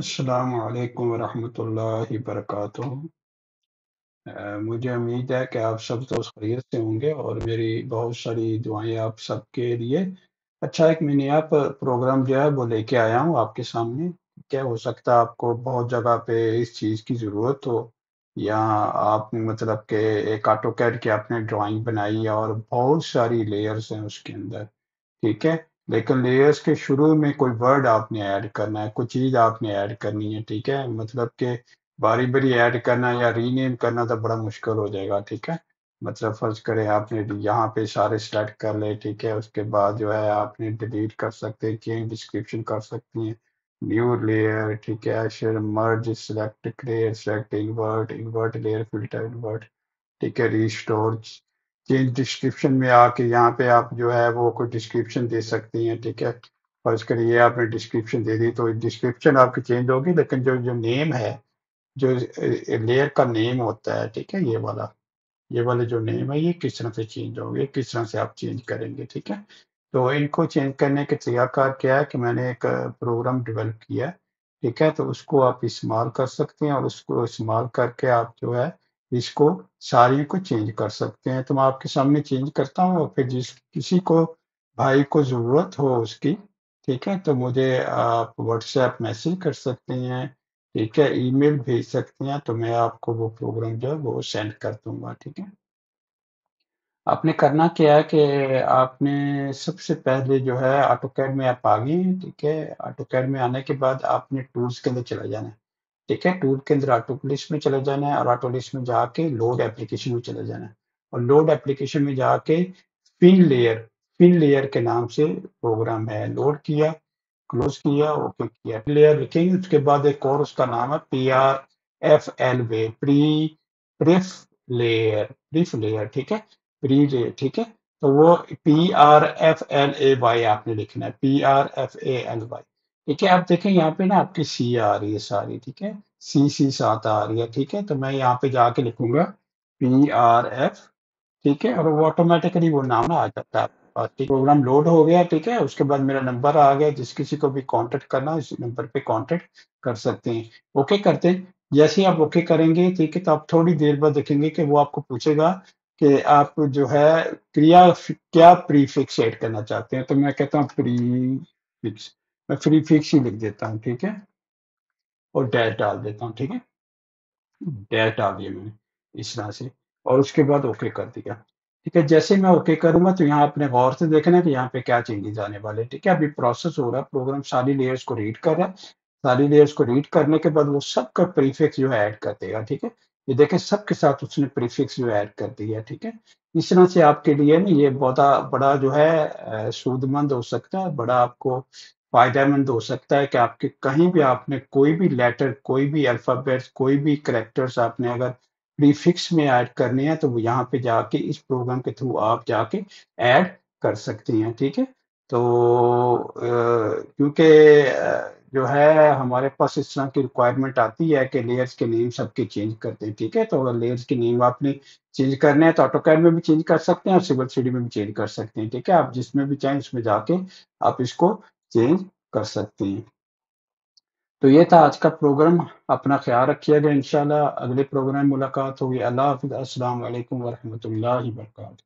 अस्सलामु अलैकुम वरहमतुल्लाहि वबरकातुहू। मुझे उम्मीद है कि आप सब दोस्त खैरियत से होंगे और मेरी बहुत सारी दुआएं आप सबके लिए। अच्छा, एक मैं नया प्रोग्राम जो है वो लेके आया हूँ आपके सामने। क्या हो सकता है आपको बहुत जगह पे इस चीज़ की ज़रूरत हो, या आप मतलब कि एक ऑटोकैड की आपने ड्राइंग बनाई है और बहुत सारी लेयर्स हैं उसके अंदर, ठीक है? लेकिन लेयर्स के शुरू में कोई वर्ड आपने ऐड करना है, कोई चीज़ आपने ऐड करनी है, ठीक है? मतलब कि बारी-बारी ऐड करना या रीनेम करना तो बड़ा मुश्किल हो जाएगा, ठीक है? मतलब फ़र्ज़ करें आपने यहाँ पे सारे सेलेक्ट कर लिए, ठीक है? उसके बाद जो है आपने डिलीट कर सकते हैं, चेंज डिस्क्रिप्शन कर सकती हैं, न्यू लेयर, ठीक है? फिर merge, select, clear, select, invert, invert layer, filter, invert, ठीक है? रिस्टोर, चेंज डिस्क्रिप्शन में आके यहाँ पे आप जो है वो कोई डिस्क्रिप्शन दे सकती हैं, ठीक है? फर्ज करिए आपने डिस्क्रिप्शन दे दी तो डिस्क्रिप्शन आपकी चेंज होगी, लेकिन जो जो नेम है, जो लेयर का नेम होता है, ठीक है? ये वाले जो नेम है ये किस तरह से चेंज होंगे, किस तरह से आप चेंज करेंगे, ठीक है? तो इनको चेंज करने के तरीकाकार क्या है कि मैंने एक प्रोग्राम डेवलप किया है, ठीक है? तो उसको आप इस्तेमाल कर सकते हैं और उसको इस्तेमाल करके आप जो है इसको सारी को चेंज कर सकते हैं। तो मैं आपके सामने चेंज करता हूँ और फिर जिस किसी को भाई को ज़रूरत हो उसकी, ठीक है? तो मुझे आप व्हाट्सएप मैसेज कर सकते हैं, ठीक है? ईमेल भेज सकते हैं, तो मैं आपको वो प्रोग्राम जो है वो सेंड कर दूँगा, ठीक है? आपने करना क्या है कि आपने सबसे पहले जो है ऑटोकैड में आप आ गए हैं, ठीक है? ऑटोकैड में आने के बाद आपने टूल्स के अंदर चले जाना है, ठीक है? टूल के अंदर ऑटो लिस्ट में चले जाना है और ऑटो लिस्ट में जाके लोड एप्लीकेशन में चले जाना है और लोड एप्लीकेशन में जाके फिन लेयर के नाम से प्रोग्राम है, लोड किया, क्लोज किया, ओके किया। लेयर लिखेंगे, उसके बाद एक और उसका नाम है PRFLW, प्रीफ लेयर, ठीक है? प्री लेयर, ठीक है? तो वो PRFLAY आपने लिखना है, PRFALY, ठीक है? आप देखें यहाँ पे ना आपकी सी आ रही है सारी, ठीक है? सी साथ आ रही है, ठीक है? तो मैं यहाँ पे जाके लिखूंगा PRF, ठीक है? और वो ऑटोमेटिकली वो नाम ना आ जाता है आपके पास, ठीक? प्रोग्राम लोड हो गया, ठीक है? उसके बाद मेरा नंबर आ गया, जिस किसी को भी कांटेक्ट करना है इस नंबर पे कांटेक्ट कर सकते हैं। ओके करते हैं, जैसे ही आप ओके करेंगे, ठीक है? तो आप थोड़ी देर बाद देखेंगे कि वो आपको पूछेगा कि आप जो है क्या प्रीफिक्स ऐड करना चाहते हैं, तो मैं कहता हूँ प्रीफिक्स, मैं प्रीफिक्स ही लिख देता हूँ, ठीक है? और डैश डाल देता हूँ, ठीक है? डैश डाल दिया मैंने इस तरह से और उसके बाद ओके कर दिया, ठीक है? जैसे मैं ओके करूंगा तो यहाँ आपने गौर से देखना है कि यहाँ पे क्या चेंजेस आने वाले हैं, ठीक है? अभी प्रोसेस हो रहा है, प्रोग्राम सारी लेयर्स को रीड कर रहा है, सारी लेयर्स को रीड करने के बाद वो सबका प्रीफिक्स जो है ऐड कर देगा, ठीक है? ये देखें सबके साथ उसने प्रीफिक्स जो ऐड कर दिया, ठीक है? इस तरह से आपके लिए ना ये बहुत बड़ा जो है सूदमंद हो सकता है, बड़ा आपको फायदेमंद हो सकता है कि आपके कहीं भी आपने कोई भी लेटर, कोई भी अल्फाबेट्स, कोई भी कैरेक्टर्स आपने अगर प्रीफिक्स में ऐड करने हैं तो वो यहाँ पे जाके इस प्रोग्राम के थ्रू आप जाके ऐड कर सकती हैं, ठीक है? तो क्योंकि जो है हमारे पास इस तरह की रिक्वायरमेंट आती है कि लेयर्स के नेम सबके चेंज करते हैं, ठीक है? तो अगर लेयर्स के नेम आपने चेंज करने हैं तो ऑटोकैड में भी चेंज कर सकते हैं और सिविल 3D में भी चेंज कर सकते हैं, ठीक है? आप जिसमें भी चाहें उसमें जाके आप इसको चेंज कर सकते हैं। तो ये था आज का प्रोग्राम, अपना ख्याल रखिएगा, इंशाल्लाह अगले प्रोग्राम में मुलाकात होगी। अल्लाह हाफिज़, अस्सलाम वालेकुम वरहमतुल्लाहि वबरकातुहू।